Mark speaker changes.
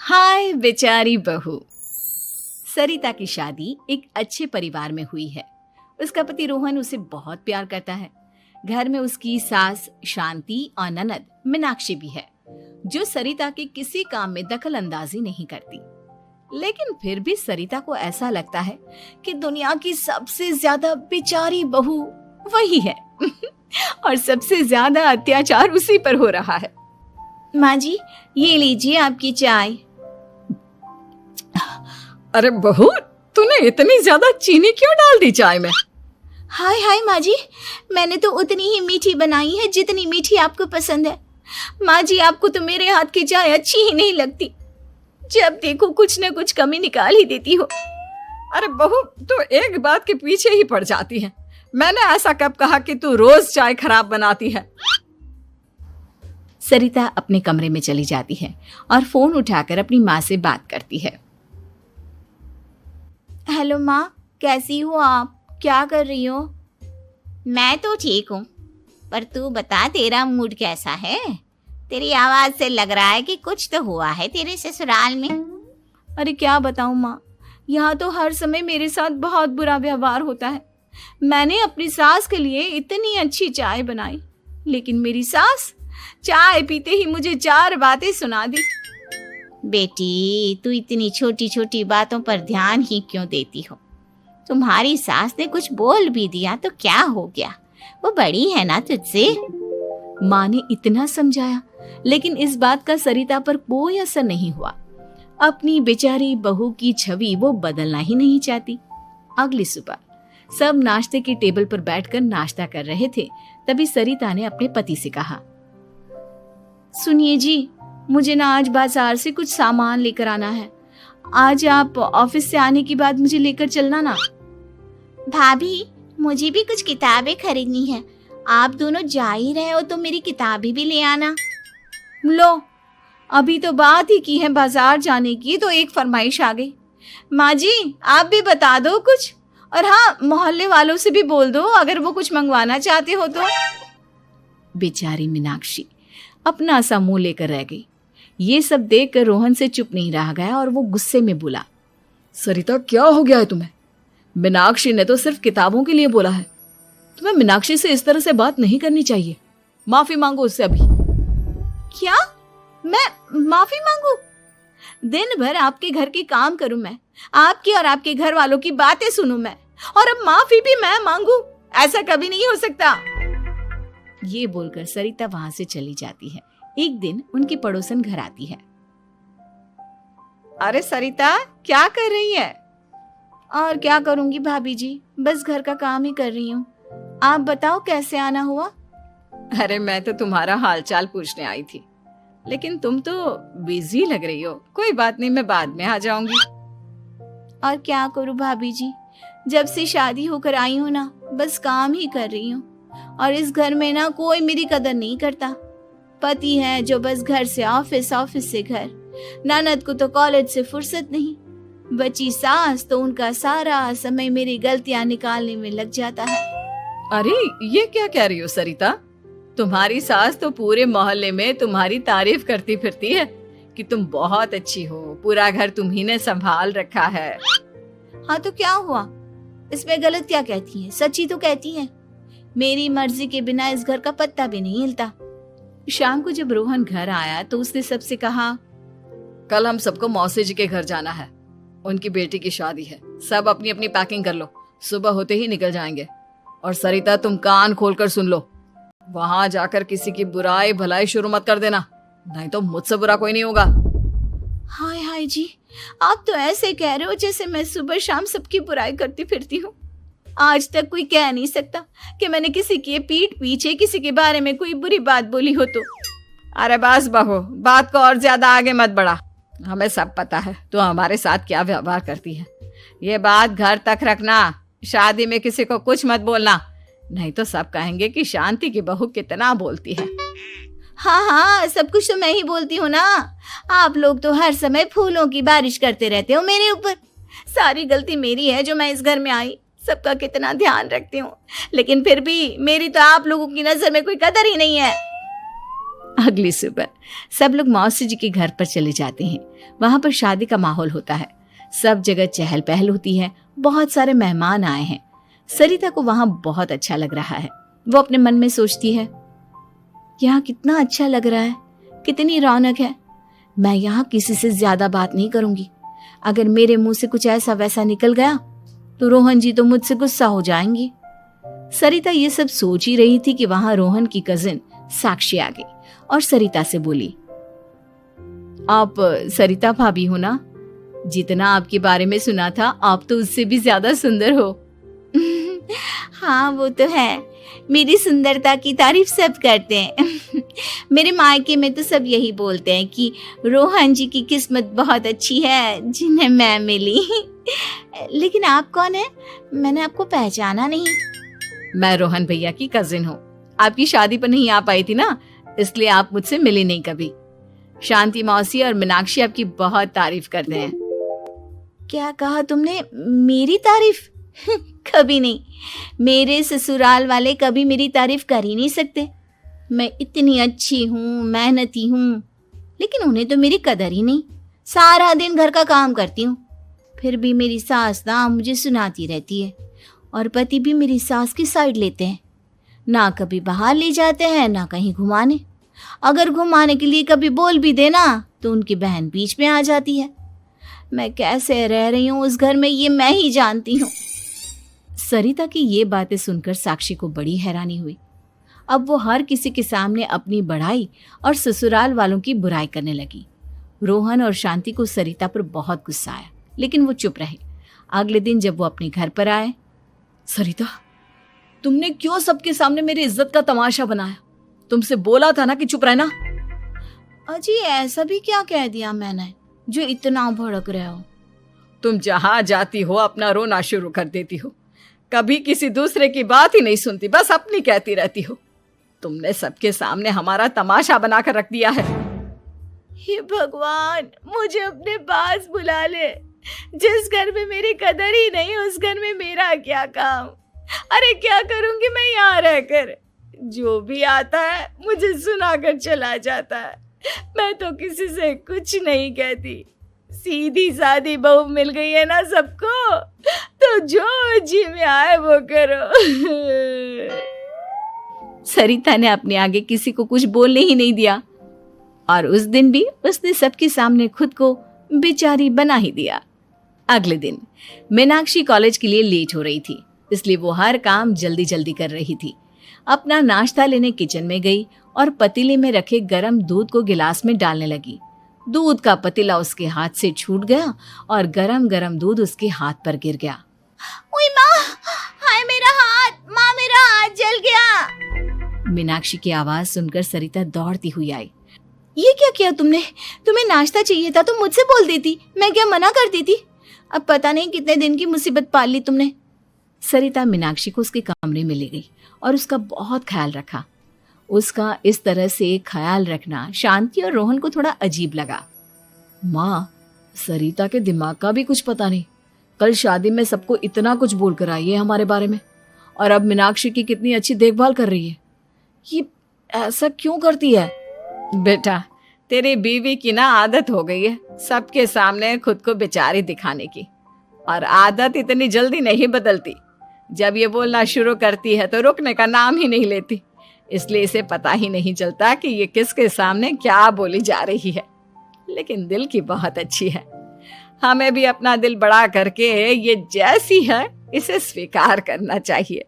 Speaker 1: हाय बेचारी बहू। सरिता की शादी एक अच्छे परिवार में हुई है। उसका पति रोहन उसे बहुत प्यार करता है। घर में उसकी सास शांति और ननद मीनाक्षी भी है, जो सरिता के किसी काम में दखल अंदाजी नहीं करती। लेकिन फिर भी सरिता को ऐसा लगता है कि दुनिया की सबसे ज्यादा बेचारी बहू वही है और सबसे ज्यादा अत्याचार उसी पर हो रहा है। माँ जी, ये लीजिए आपकी चाय।
Speaker 2: अरे बहू, तूने इतनी ज्यादा चीनी क्यों डाल दी चाय में?
Speaker 1: हाय हाय माँ जी, मैंने तो उतनी ही मीठी बनाई है जितनी मीठी आपको पसंद है। माँ जी, आपको तो मेरे हाथ की चाय अच्छी ही नहीं लगती। जब देखो कुछ न कुछ कमी निकाल ही देती हो।
Speaker 2: अरे बहू, तू एक बात के पीछे ही पड़ जाती है। मैंने ऐसा कब कहा कि तू रोज चाय खराब बनाती है?
Speaker 1: सरिता अपने कमरे में चली जाती है और फोन उठाकर अपनी माँ से बात करती है। हेलो माँ, कैसी हो आप? क्या कर रही हो?
Speaker 3: मैं तो ठीक हूँ, पर तू बता, तेरा मूड कैसा है? तेरी आवाज से लग रहा है कि कुछ तो हुआ है तेरे ससुराल में।
Speaker 1: अरे क्या बताऊँ माँ, यहाँ तो हर समय मेरे साथ बहुत बुरा व्यवहार होता है। मैंने अपनी सास के लिए इतनी अच्छी चाय बनाई, लेकिन मेरी सास चाय पीते ही मुझे 4 बातें सुना दी।
Speaker 3: बेटी, तू इतनी छोटी छोटी बातों पर ध्यान ही क्यों देती हो? तुम्हारी सास ने कुछ बोल भी दिया तो क्या हो गया, वो बड़ी है ना तुझसे।
Speaker 1: माँ ने इतना समझाया, लेकिन इस बात का सरिता पर कोई असर नहीं हुआ। अपनी बेचारी बहू की छवि वो बदलना ही नहीं चाहती। अगली सुबह सब नाश्ते की टेबल पर बैठकर नाश्ता कर रहे थे, तभी सरिता ने अपने पति से कहा, सुनिए जी, मुझे ना आज बाजार से कुछ सामान लेकर आना है। आज आप ऑफिस से आने के बाद मुझे लेकर चलना ना।
Speaker 3: भाभी, मुझे भी कुछ किताबें खरीदनी है। आप दोनों जा ही रहे हो तो मेरी किताबें भी ले आना।
Speaker 1: लो, अभी तो बात ही की है बाजार जाने की, तो एक फरमाइश आ गई। माँ जी, आप भी बता दो कुछ, और हाँ, मोहल्ले वालों से भी बोल दो अगर वो कुछ मंगवाना चाहते हो तो। बेचारी मीनाक्षी अपना सा मुंह लेकर रह गई। ये सब देखकर रोहन से चुप नहीं रह गया और वो गुस्से में बोला,
Speaker 2: सरिता, क्या हो गया है तुम्हें? मीनाक्षी ने तो सिर्फ किताबों के लिए बोला है। तुम्हें मीनाक्षी से इस तरह से बात नहीं करनी चाहिए। माफी मांगो उससे अभी।
Speaker 1: क्या? मैं माफी मांगू? दिन भर आपके घर के काम करूं मैं, आपकी और आपके घर वालों की बातें सुनूं मैं, और अब माफी भी मैं मांगू? ऐसा कभी नहीं हो सकता। ये बोलकर सरिता वहां से चली जाती है। एक दिन उनकी पड़ोसन घर आती है। अरे सरिता, क्या कर रही है? और क्या करूंगी भाभी जी, बस घर का काम ही कर रही हूँ। आप बताओ कैसे आना हुआ?
Speaker 2: अरे मैं तो तुम्हारा हालचाल पूछने आई थी, लेकिन तुम तो बिजी लग रही हो। कोई बात नहीं, मैं बाद में आ जाऊंगी।
Speaker 1: और क्या करूं भाभी जी, जब से शादी होकर आई हूँ ना, बस काम ही कर रही हूँ। और इस घर में ना कोई मेरी कदर नहीं करता। पति है जो बस घर से ऑफिस, ऑफिस से घर। ननद को तो कॉलेज से फुर्सत नहीं। बची सास तो उनका सारा समय मेरी गलतियां निकालने में लग जाता है।
Speaker 2: अरे ये क्या कह रही हो सरिता? तुम्हारी सास तो पूरे मोहल्ले में तुम्हारी तारीफ करती फिरती है कि तुम बहुत अच्छी हो, पूरा घर तुम्ही ने संभाल रखा है।
Speaker 1: हाँ तो क्या हुआ, इसमें गलत क्या कहती है? सच्ची तो कहती है। मेरी मर्जी के बिना इस घर का पत्ता भी नहीं हिलता। शाम को जब रोहन घर आया तो उसने सबसे कहा,
Speaker 2: कल हम सबको मौसी जी के घर जाना है। उनकी बेटी की शादी है। सब अपनी अपनी पैकिंग कर लो, सुबह होते ही निकल जाएंगे। और सरिता, तुम कान खोलकर सुन लो, वहां जाकर किसी की बुराई भलाई शुरू मत कर देना, नहीं तो मुझसे बुरा कोई नहीं होगा।
Speaker 1: हाय हाय जी, आप तो ऐसे कह रहे हो जैसे मैं सुबह शाम सबकी बुराई करती फिरती हूँ। आज तक कोई कह नहीं सकता कि मैंने किसी की पीठ पीछे किसी के बारे में कोई बुरी बात बोली हो तो।
Speaker 2: अरे बस बहू, बात को और ज्यादा आगे मत बढ़ा। हमें सब पता है तू हमारे साथ क्या व्यवहार करती है। ये बात घर तक रखना, शादी में किसी को कुछ मत बोलना, नहीं तो सब कहेंगे कि शांति की बहू कितना बोलती है।
Speaker 1: हाँ हाँ, सब कुछ तो मैं ही बोलती हूँ ना। आप लोग तो हर समय फूलों की बारिश करते रहते हो मेरे ऊपर। सारी गलती मेरी है जो मैं इस घर में आई। सबका कितना ध्यान रखती हूँ, लेकिन फिर भी मेरी तो आप लोगों की नजर में कोई कदर ही नहीं है। अगली सुबह सब लोग मौसी जी के घर पर चले जाते हैं। वहां पर शादी का माहौल होता है, सब जगह चहल पहल होती है, बहुत सारे मेहमान आए हैं। सरिता को वहां बहुत अच्छा लग रहा है। वो अपने मन में सोचती है, यहाँ कितना अच्छा लग रहा है, कितनी रौनक है। मैं यहाँ किसी से ज्यादा बात नहीं करूंगी। अगर मेरे मुंह से कुछ ऐसा वैसा निकल गया तो रोहन जी तो मुझसे गुस्सा हो जाएंगी। सरिता ये सब सोच ही रही थी कि वहां रोहन की कजिन साक्षी आ गई और सरिता से बोली, आप सरिता भाभी हो ना? जितना आपके बारे में सुना था आप तो उससे भी ज्यादा सुंदर हो।
Speaker 3: हाँ वो तो है, मेरी सुंदरता की तारीफ सब करते हैं। मेरे मायके में तो सब यही बोलते हैं कि रोहन जी की किस्मत बहुत अच्छी है जिन्हें मैं मिली। लेकिन आप कौन है? मैंने आपको पहचाना नहीं।
Speaker 1: मैं रोहन भैया की कजिन हूँ। आपकी शादी पर नहीं आ पाई थी ना, इसलिए आप मुझसे मिली नहीं कभी। शांति मौसी और मीनाक्षी आपकी बहुत तारीफ करते हैं।
Speaker 3: क्या कहा तुमने? मेरी तारीफ? कभी नहीं। मेरे ससुराल वाले कभी मेरी तारीफ कर ही नहीं सकते। मैं इतनी अच्छी हूँ, मेहनती हूँ, लेकिन उन्हें तो मेरी कदर ही नहीं। सारा दिन घर का काम करती हूँ, फिर भी मेरी सास ना मुझे सुनाती रहती है और पति भी मेरी सास की साइड लेते हैं। ना कभी बाहर ले जाते हैं ना कहीं घुमाने। अगर घुमाने के लिए कभी बोल भी देना तो उनकी बहन बीच में आ जाती है। मैं कैसे रह रही हूँ उस घर में ये मैं ही जानती हूँ।
Speaker 1: सरिता की ये बातें सुनकर साक्षी को बड़ी हैरानी हुई। अब वो हर किसी के सामने अपनी बढ़ाई और ससुराल वालों की बुराई करने लगी। रोहन और शांति को सरिता पर बहुत गुस्सा आया, लेकिन वो चुप रहे। अगले दिन जब वो अपने घर पर आए,
Speaker 2: सरिता, तुमने क्यों सबके सामने मेरी इज्जत का तमाशा बनाया? तुमसे बोला था ना कि चुप रहना।
Speaker 3: अजी ऐसा भी क्या कह दिया मैंने जो इतना भड़क रहे हो?
Speaker 2: तुम जहां जाती हो अपना रोना शुरू कर देती हो, कभी किसी दूसरे की बात ही नहीं सुनती, बस अपनी कहती रहती हो। तुमने सबके सामने हमारा तमाशा बनाकर रख दिया है।
Speaker 3: हे भगवान, मुझे अपने पास बुला ले। जिस घर में मेरी कदर ही नहीं उस घर में मेरा क्या काम? अरे क्या करूंगी मैं यहाँ रहकर? जो भी आता है मुझे सुनाकर चला जाता है। मैं तो किसी से कुछ नहीं कहती। सीधी सादी बहू मिल गई है ना सबको, तो जो जी में आए वो करो।
Speaker 1: सरिता ने अपने आगे किसी को कुछ बोलने ही नहीं दिया और उस दिन भी उसने सबके सामने खुद को बेचारी बना ही दिया। अगले दिन मीनाक्षी कॉलेज के लिए लेट हो रही थी, इसलिए वो हर काम जल्दी जल्दी कर रही थी। अपना नाश्ता लेने किचन में गई और पतीले में रखे गरम दूध को गिलास में डालने लगी। दूध का पतीला उसके हाथ से छूट गया और गरम गरम दूध उसके हाथ पर गिर गया।
Speaker 3: ओए माँ, हाय मेरा हाथ, माँ मेरा हाथ जल गया।
Speaker 1: मीनाक्षी की आवाज सुनकर सरिता दौड़ती हुई आई।
Speaker 3: ये क्या किया तुमने? तुम्हें नाश्ता चाहिए था तो मुझसे बोल देती, मैं क्या मना करती थी? अब पता नहीं कितने दिन की मुसीबत पाल ली तुमने।
Speaker 1: सरिता मीनाक्षी को उसके कमरे में ले गई और उसका बहुत ख्याल रखा। उसका इस तरह से ख्याल रखना शांति और रोहन को थोड़ा अजीब लगा।
Speaker 2: माँ, सरिता के दिमाग का भी कुछ पता नहीं। कल शादी में सबको इतना कुछ बोल कर आई है हमारे बारे में, और अब मीनाक्षी की कितनी अच्छी देखभाल कर रही है। ये ऐसा क्यों करती है?
Speaker 1: बेटा, तेरी बीवी की ना आदत हो गई है सबके सामने खुद को बेचारी दिखाने की, और आदत इतनी जल्दी नहीं बदलती। जब ये बोलना शुरू करती है तो रुकने का नाम ही नहीं लेती, इसलिए इसे पता ही नहीं चलता कि ये किसके सामने क्या बोली जा रही है। लेकिन दिल की बहुत अच्छी है। हमें भी अपना दिल बड़ा करके ये जैसी है इसे स्वीकार करना चाहिए।